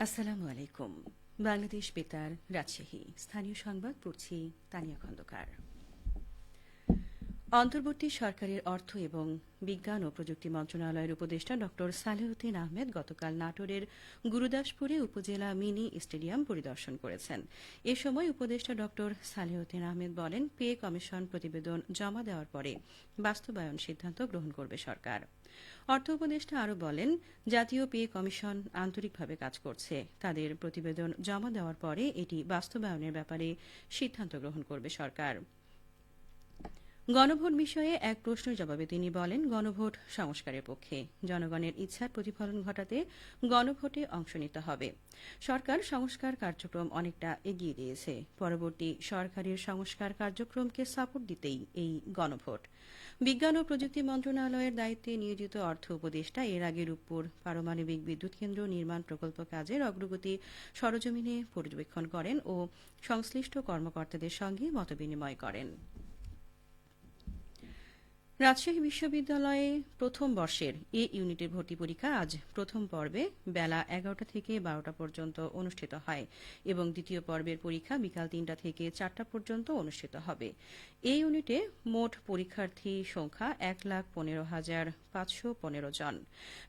আসসালামু আলাইকুম। বাংলাদেশ বেতার, রাজশাহী। স্থানীয় সংবাদ পড়ছি তানিয়া খন্দকার। অন্তর্বর্তী সরকারের অর্থ এবং বিজ্ঞান ও প্রযুক্তি মন্ত্রণালয়ের উপদেষ্টা ড সালেহউদ্দিন আহমেদ গতকাল নাটোরের গুরুদাসপুরে উপজেলা মিনি স্টেডিয়াম পরিদর্শন করেছেন। এ সময় উপদেষ্টা ড সালেহউদ্দিন আহমেদ বলেন, পে কমিশন প্রতিবেদন জমা দেওয়ার পরে বাস্তবায়ন সিদ্ধান্ত গ্রহণ করবে সরকার। অর্থ উপদেষ্টা আরও বলেন, জাতীয় পে কমিশন আন্তরিকভাবে কাজ করছে। তাদের প্রতিবেদন জমা দেওয়ার পরে এটি বাস্তবায়নের ব্যাপারে সিদ্ধান্ত গ্রহণ করবে সরকার। গণভোট বিষয়ে এক প্রশ্নের জবাবে তিনি বলেন, গণভোট সংস্কারের পক্ষে। জনগণের ইচ্ছার প্রতিফলন ঘটাতে গণভোটে অংশ নিতে হবে। সরকার সংস্কার কার্যক্রম অনেকটা এগিয়ে দিয়েছে। পরবর্তী সরকারের সংস্কার কার্যক্রমকে সাপোর্ট দিতেই এই গণভোট। বিজ্ঞান ও প্রযুক্তি মন্ত্রণালয়ের দায়িত্বে নিয়োজিত অর্থ উপদেষ্টা এর আগে রূপপুর পারমাণবিক বিদ্যুৎ কেন্দ্র নির্মাণ প্রকল্প কাজের অগ্রগতি সরজমিনে পর্যবেক্ষণ করেন ও সংশ্লিষ্ট কর্মকর্তাদের সঙ্গে মতবিনিময় করেন। রাজশাহী বিশ্ববিদ্যালয়ে প্রথম বর্ষের এ ইউনিটের ভর্তি পরীক্ষা আজ প্রথম পর্বে বেলা ১১টা থেকে ১২টা পর্যন্ত অনুষ্ঠিত হয় এবং দ্বিতীয় পর্বের পরীক্ষা বিকাল ৩টা থেকে ৪টা পর্যন্ত অনুষ্ঠিত হবে। এই ইউনিটে মোট পরীক্ষার্থী সংখ্যা ১,১৫,৫১৫ জন।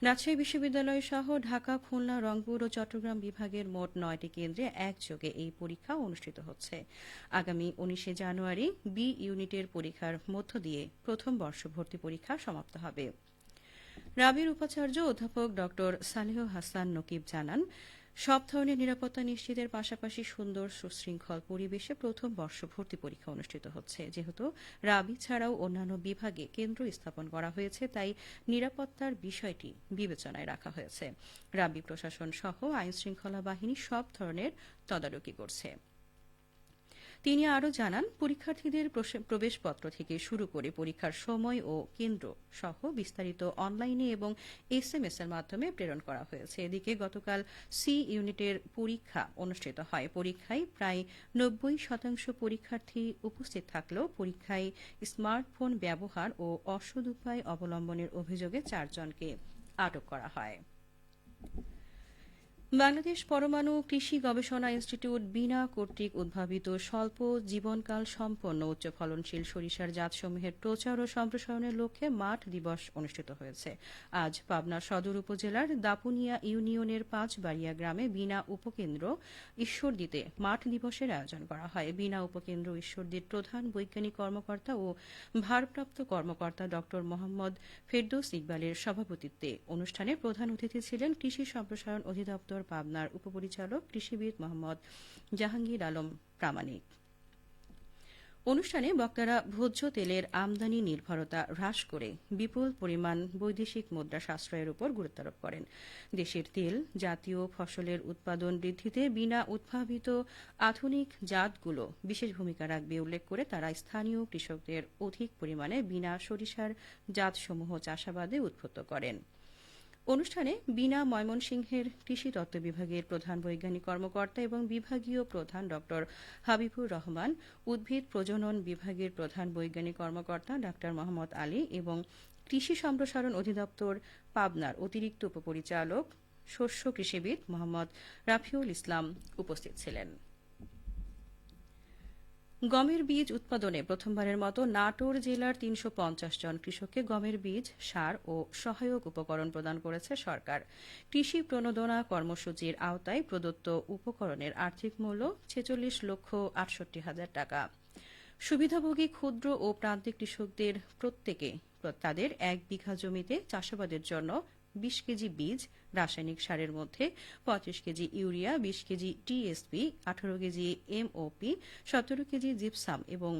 রাজশাহী বিশ্ববিদ্যালয় সহ ঢাকা, খুলনা, রংপুর ও চট্টগ্রাম বিভাগের মোট ৯টি কেন্দ্রে একযোগে এই পরীক্ষা অনুষ্ঠিত হচ্ছে। আগামী ১৯শে জানুয়ারি বি ইউনিটের পরীক্ষার মধ্য দিয়ে প্রথম বর্ষ ভর্তি পরীক্ষা সমাপ্ত হবে। রাবির উপাচার্য অধ্যাপক ড সালেহ হাসান নকিব জানান, সব ধরনের নিরাপত্তা নিশ্চিতের পাশাপাশি সুন্দর সুশৃঙ্খল পরিবেশে প্রথম বর্ষ ভর্তি পরীক্ষা অনুষ্ঠিত হচ্ছে। যেহেতু রাবি ছাড়াও অন্যান্য বিভাগে কেন্দ্র স্থাপন করা হয়েছে, তাই নিরাপত্তার বিষয়টি বিবেচনায় রাখা হয়েছে। রাবি প্রশাসন সহ আইনশৃঙ্খলা বাহিনী সব ধরনের তদারকি করছে। তিনি আরও জানান, পরীক্ষার্থীদের প্রবেশপত্র থেকে শুরু করে পরীক্ষার সময় ও কেন্দ্র সহ বিস্তারিত অনলাইনে এবং এসএমএস এর মাধ্যমে প্রেরণ করা হয়েছে। এদিকে গতকাল সি ইউনিটের পরীক্ষা অনুষ্ঠিত হয়। পরীক্ষায় প্রায় ৯০% পরীক্ষার্থী উপস্থিত থাকলেও পরীক্ষায় স্মার্টফোন ব্যবহার ও অসৎ উপায় অবলম্বনের অভিযোগে ৪ জনকে আটক করা হয়। বাংলাদেশ পরমাণু কৃষি গবেষণা ইনস্টিটিউট বিনা কর্তৃক উদ্ভাবিত স্বল্প জীবনকাল সম্পন্ন উচ্চ ফলনশীল সরিষার জাতসমূহের প্রচার ও সম্প্রসারণের লক্ষ্যে মাঠ দিবস অনুষ্ঠিত হয়েছে। আজ পাবনা সদর উপজেলার দাপুনিয়া ইউনিয়নের ৫বাড়িয়া গ্রামে বিনা উপকেন্দ্র ঈশ্বরদীতে মাঠ দিবসের আয়োজন করা হয়। বিনা উপকেন্দ্র ঈশ্বরদীর প্রধান বৈজ্ঞানিক কর্মকর্তা ও ভারপ্রাপ্ত কর্মকর্তা ড মোহাম্মদ ফেরদৌস ইকবালের সভাপতিত্বে অনুষ্ঠানে প্রধান অতিথি ছিলেন কৃষি সম্প্রসারণ অধিদপ্তর পাবনার উপপরিচালক কৃষিবিদ মোহাম্মদ জাহাঙ্গীর আলম প্রামাণিক। অনুষ্ঠানে বক্তারা ভোজ্য তেলের আমদানি নির্ভরতা হ্রাস করে বিপুল পরিমাণ বৈদেশিক মুদ্রা সাশ্রয়ের উপর গুরুত্বারোপ করেন। দেশের তেল জাতীয় ফসলের উৎপাদন বৃদ্ধিতে বিনা উদ্ভাবিত আধুনিক জাতগুলো বিশেষ ভূমিকা রাখবে উল্লেখ করে তারা স্থানীয় কৃষকদের অধিক পরিমাণে বিনা সরিষার জাতসমূহ চাষাবাদে উদ্বুদ্ধ করেন। অনুষ্ঠানে বিনা ময়মনসিংহের কৃষি তত্ত্ব বিভাগের প্রধান বৈজ্ঞানিক কর্মকর্তা এবং বিভাগীয় প্রধান ড হাবিবুর রহমান, উদ্ভিদ প্রজনন বিভাগের প্রধান বৈজ্ঞানিক কর্মকর্তা ডা মোহাম্মদ আলী এবং কৃষি সম্প্রসারণ অধিদপ্তর পাবনার অতিরিক্ত উপপরিচালক শস্য কৃষিবিদ মোহাম্মদ রাফিউল ইসলাম উপস্থিত ছিলেন। গমের বীজ উৎপাদনে প্রথমবারের মতো নাটোর জেলার ৩৫০ জন কৃষককে গমের বীজ, সার ও সহায়ক উপকরণ প্রদান করেছে সরকার। কৃষি প্রণোদনা কর্মসূচির আওতায় প্রদত্ত উপকরণের আর্থিক মূল্য ৪৬,৬৮,০০০ টাকা। সুবিধাভোগী ক্ষুদ্র ও প্রান্তিক কৃষকদের প্রত্যেকে তাদের ১ বিঘা জমিতে চাষাবাদের জন্য ২০ কেজি বীজ, রাসায়নিক সারের মধ্যে ৩৫ KG urea, ২০ KG TSP, ১৮ KG MOP, ১৭ KG gypsum এবং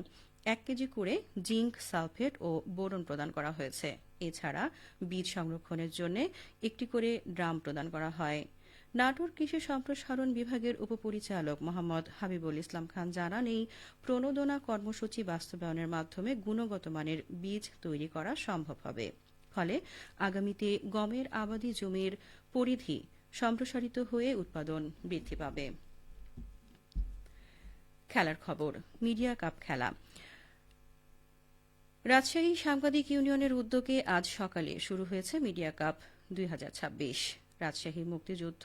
১ কেজি করে জিঙ্ক সালফেট ও বোরন প্রদান করা হয়েছে। এছাড়া বীজ সংরক্ষণের জন্য একটি করে ড্রাম প্রদান করা হয়। নাটোর কৃষি সম্প্রসারণ বিভাগের উপপরিচালক মোহাম্মদ হাবিবুল ইসলাম খান জানান, এই প্রণোদনা কর্মসূচি বাস্তবায়নের মাধ্যমে গুণগত মানের বীজ তৈরি করা সম্ভব হবে। ফলে আগামীতে গমের আবাদি জমির পরিধি সম্প্রসারিত হয়ে উৎপাদন বৃদ্ধি পাবে। খেলার খবর। মিডিয়া কাপ খেলা। রাজশাহী সাংবাদিক ইউনিয়নের উদ্যোগে আজ সকালে শুরু হয়েছে মিডিয়া কাপ ২০২৬। রাজশাহী মুক্তিযুদ্ধ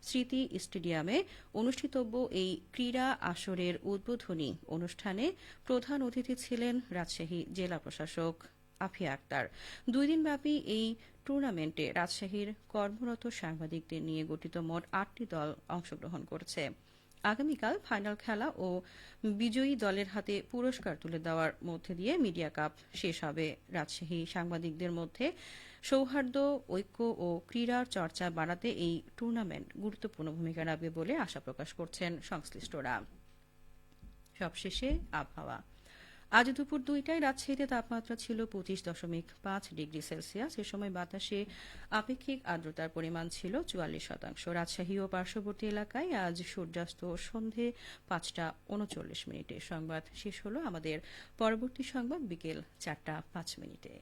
স্মৃতি স্টেডিয়ামে অনুষ্ঠিতব্য এই ক্রীড়া আসরের উদ্বোধনী অনুষ্ঠানে প্রধান অতিথি ছিলেন রাজশাহী জেলা প্রশাসক আফিয়া আক্তার। 2 দিনব্যাপী এই টুর্নামেন্টে রাজশাহীর কর্মরত সাংবাদিকদের নিয়ে গঠিত মোট 8টি দল অংশগ্রহণ করছে। আগামীকাল ফাইনাল খেলা ও বিজয়ী দলের হাতে পুরস্কার তুলে দেওয়ার মধ্যে দিয়ে মিডিয়া কাপ শেষ হবে। রাজশাহী সাংবাদিকদের মধ্যে সৌহার্দ্য, ঐক্য ও ক্রীড়ার চর্চা বাড়াতে এই টুর্নামেন্ট গুরুত্বপূর্ণ ভূমিকা রাখবে বলে আশা প্রকাশ করছেন সংশ্লিষ্টরা। সবশেষে আবহাওয়া। আজ দুপুর 2টায় রাজশাহীতে তাপমাত্রা ছিল 25.5 ডিগ্রি সেলসিয়াস। এ সময় বাতাসে আপেক্ষিক আর্দ্রতার পরিমাণ ছিল 44%। রাজশাহী ও পার্শ্ববর্তী এলাকায় আজ সূর্যাস্ত সন্ধে 5টা 39 মিনিটে। সংবাদ শেষ হলো। আমাদের পরবর্তী সংবাদ বিকেল 4টা 5 মিনিটে।